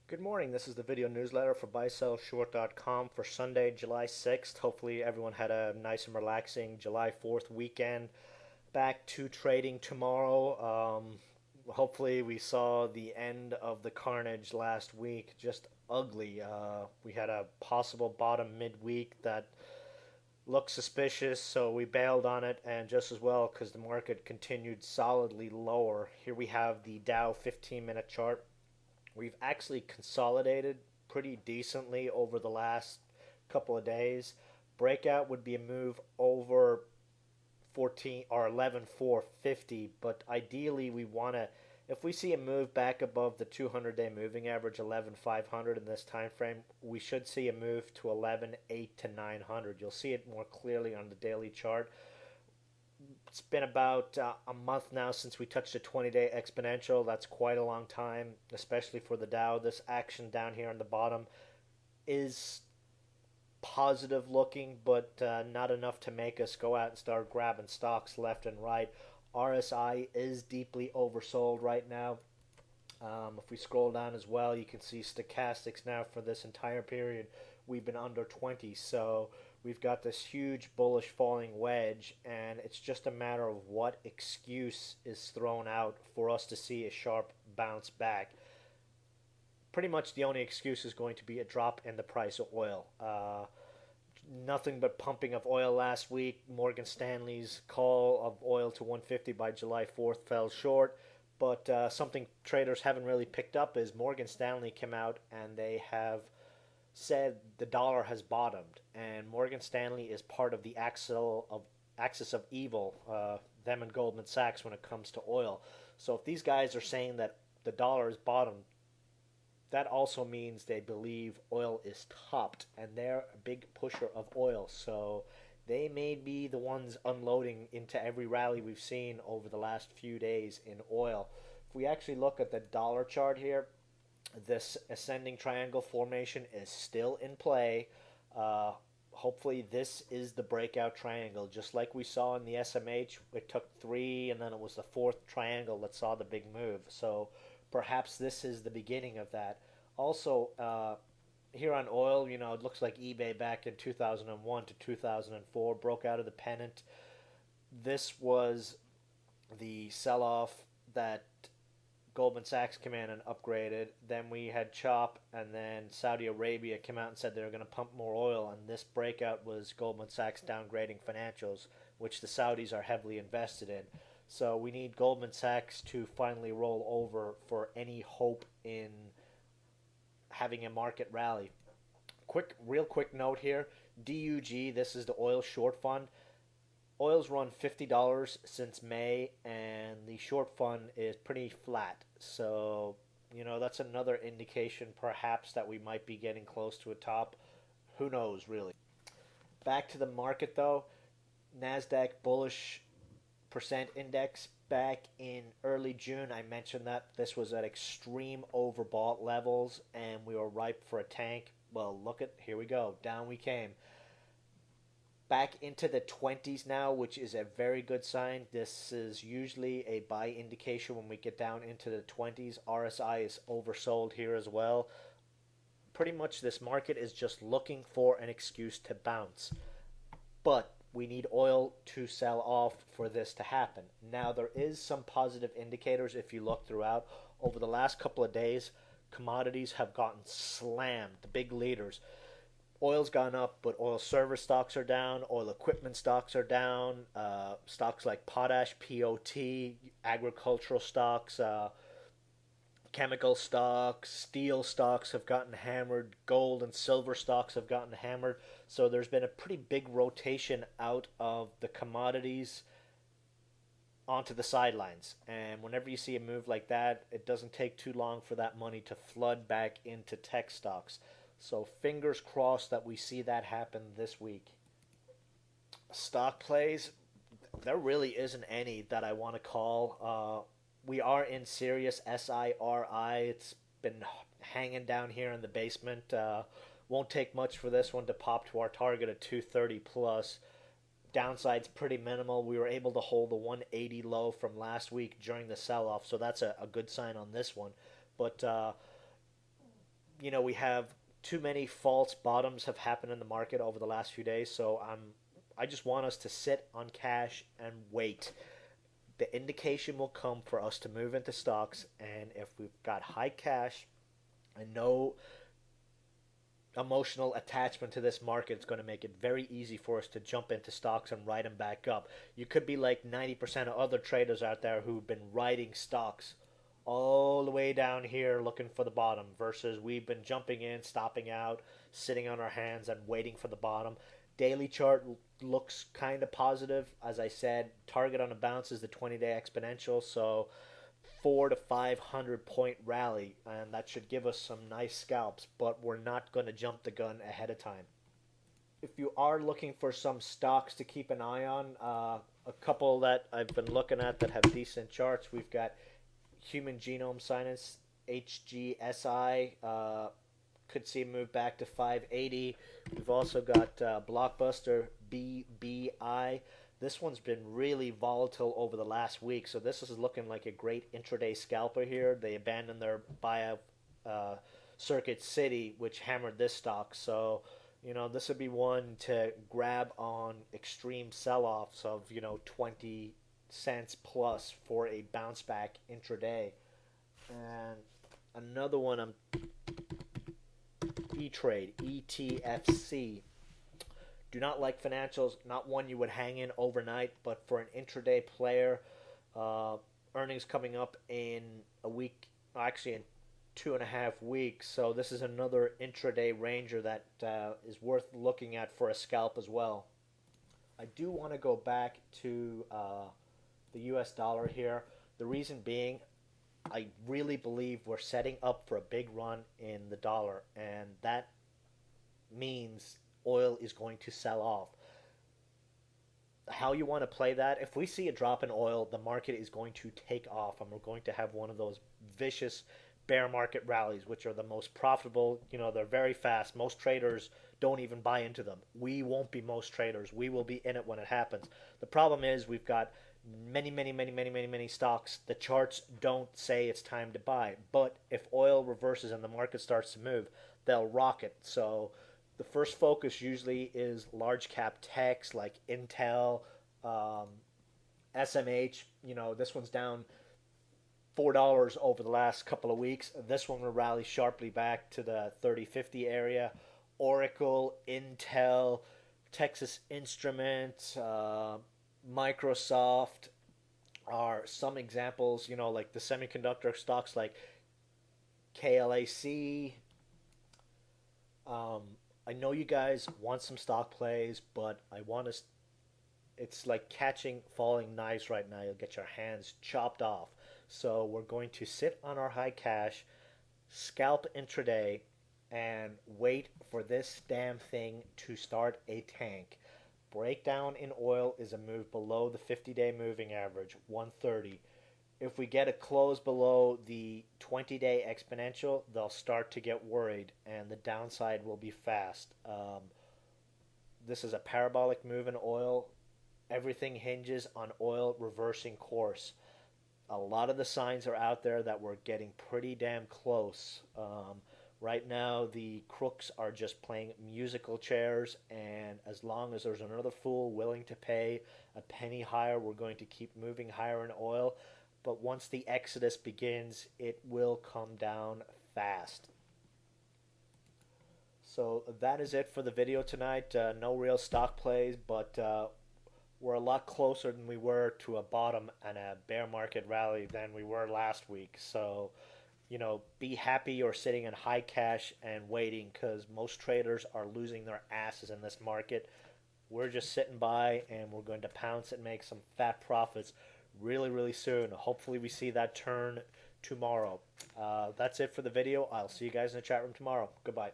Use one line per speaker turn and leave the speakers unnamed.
Good morning. This is the video newsletter for buysellshort.com for Sunday, July 6th. Hopefully, everyone had a nice and relaxing July 4th weekend. Back to trading tomorrow. Hopefully, we saw the end of the carnage last week. Just ugly. We had a possible bottom midweek that looked suspicious, so we bailed on it, and just as well because the market continued solidly lower. Here we have the Dow 15-minute chart. We've actually consolidated pretty decently over the last couple of days. Breakout would be a move over 14 or 11,450, but ideally we want to, if we see a move back above the 200-day moving average 11,500 in this time frame, we should see a move to 11,800 to 900. You'll see it more clearly on the daily chart. It's been about a month now since we touched a 20-day exponential. That's quite a long time, especially for the Dow. This action down here on the bottom is positive looking, but not enough to make us go out and start grabbing stocks left and right. RSI is deeply oversold right now. If we scroll down as well, you can see stochastics now for this entire period. We've been under 20, so we've got this huge bullish falling wedge, and it's just a matter of what excuse is thrown out for us to see a sharp bounce back. Pretty much the only excuse is going to be a drop in the price of oil. Nothing but pumping of oil last week. Morgan Stanley's call of oil to 150 by July 4th fell short. But something traders haven't really picked up is Morgan Stanley came out and they have said the dollar has bottomed, and Morgan Stanley is part of the axis of evil, them and Goldman Sachs when it comes to oil. So if these guys are saying that the dollar is bottomed, that also means they believe oil is topped, and they're a big pusher of oil. So they may be the ones unloading into every rally we've seen over the last few days in oil. If we actually look at the dollar chart here, this ascending triangle formation is still in play. Uh, Hopefully, this is the breakout triangle, just like we saw in the SMH. It took three, and then it was the fourth triangle that saw the big move. So perhaps this is the beginning of that. Also, here on oil, it looks like eBay back in 2001 to 2004 broke out of the pennant. This was the sell off that Goldman Sachs came in and upgraded. Then we had CHOP, and then Saudi Arabia came out and said they were going to pump more oil. And this breakout was Goldman Sachs downgrading financials, which the Saudis are heavily invested in. So we need Goldman Sachs to finally roll over for any hope in having a market rally. Real quick note here: DUG, this is the oil short fund. Oil's run $50 since May, and the short fund is pretty flat. So, that's another indication perhaps that we might be getting close to a top. Who knows, really? Back to the market though. NASDAQ bullish percent index back in early June. I mentioned that this was at extreme overbought levels and we were ripe for a tank. Well, look at here we go. Down we came back into the 20s now, which is a very good sign. This is usually a buy indication when we get down into the 20s. RSI is oversold here as well. Pretty much this market is just looking for an excuse to bounce. But we need oil to sell off for this to happen. Now, there is some positive indicators if you look throughout. Over the last couple of days, commodities have gotten slammed, the big leaders. Oil's gone up, but oil service stocks are down. Oil equipment stocks are down. Stocks like potash, POT, agricultural stocks, chemical stocks, steel stocks have gotten hammered. Gold and silver stocks have gotten hammered. So there's been a pretty big rotation out of the commodities onto the sidelines. And whenever you see a move like that, it doesn't take too long for that money to flood back into tech stocks. So fingers crossed that we see that happen this week. Stock plays, there really isn't any that I want to call. We are in serious SIRI. It's been hanging down here in the basement. Won't take much for this one to pop to our target of 230 plus. Downside's pretty minimal. We were able to hold the 180 low from last week during the sell off, so that's a good sign on this one. But we have too many false bottoms have happened in the market over the last few days. So I just want us to sit on cash and wait. The indication will come for us to move into stocks, and if we've got high cash and no emotional attachment to this market, it's going to make it very easy for us to jump into stocks and ride them back up. You could be like 90% of other traders out there who've been riding stocks all the way down here looking for the bottom, versus we've been jumping in, stopping out, sitting on our hands and waiting for the bottom. Daily chart looks kind of positive. As I said, target on a bounce is the 20-day exponential, so 400 to 500 point rally, and that should give us some nice scalps, but we're not going to jump the gun ahead of time. If you are looking for some stocks to keep an eye on, a couple that I've been looking at that have decent charts, we've got Human Genome Science, HGSI, could see a move back to 580. We've also got Blockbuster, BBI. This one's been really volatile over the last week, so this is looking like a great intraday scalper here. They abandoned their buyout Circuit City, which hammered this stock. So, this would be one to grab on extreme sell-offs of, 20 cents plus for a bounce back intraday. And another one, E-Trade, ETFC. Do not like financials, not one you would hang in overnight, but for an intraday player, earnings coming up in a week, actually in 2.5 weeks. So this is another intraday ranger that is worth looking at for a scalp as well. I do want to go back to the US dollar here. The reason being, I really believe we're setting up for a big run in the dollar, and that means oil is going to sell off. How you want to play that? If we see a drop in oil, the market is going to take off, and we're going to have one of those vicious bear market rallies, which are the most profitable. They're very fast. Most traders don't even buy into them. We won't be most traders. We will be in it when it happens. The problem is we've got many stocks. The charts don't say it's time to buy, but if oil reverses and the market starts to move, they'll rocket. So the first focus usually is large cap techs like Intel, SMH. This one's down $4 over the last couple of weeks. This one will rally sharply back to the 30-50 area. Oracle, Intel, Texas Instruments, Microsoft are some examples. Like the semiconductor stocks like KLAC. I know you guys want some stock plays, but I want to. It's like catching falling knives right now. You'll get your hands chopped off. So we're going to sit on our high cash, scalp intraday, and wait for this damn thing to start a tank. Breakdown in oil is a move below the 50-day moving average, 130. If we get a close below the 20-day exponential, they'll start to get worried, and the downside will be fast. This is a parabolic move in oil. Everything hinges on oil reversing course. A lot of the signs are out there that we're getting pretty damn close. Right now, the crooks are just playing musical chairs, and as long as there's another fool willing to pay a penny higher, we're going to keep moving higher in oil. But once the exodus begins, it will come down fast. So that is it for the video tonight. No real stock plays, but we're a lot closer than we were to a bottom and a bear market rally than we were last week. So, be happy you're sitting in high cash and waiting, because most traders are losing their asses in this market. We're just sitting by, and we're going to pounce and make some fat profits really soon. Hopefully we see that turn tomorrow. That's it for the video. I'll see you guys in the chat room tomorrow. Goodbye.